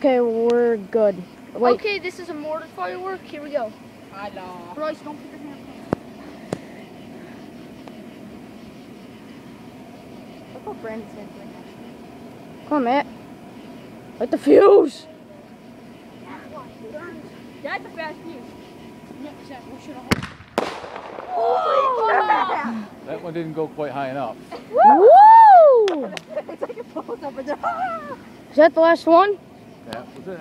Okay, we're good. Wait. Okay, this is a mortar firework. Here we go. Hello. Bryce, don't put your hand up. Look what Brandon's going to do. Come on, Matt. Light the fuse. That's a fast fuse. Oh! That one didn't go quite high enough. Woo! It's like a pose over there. Is that the last one? That was it.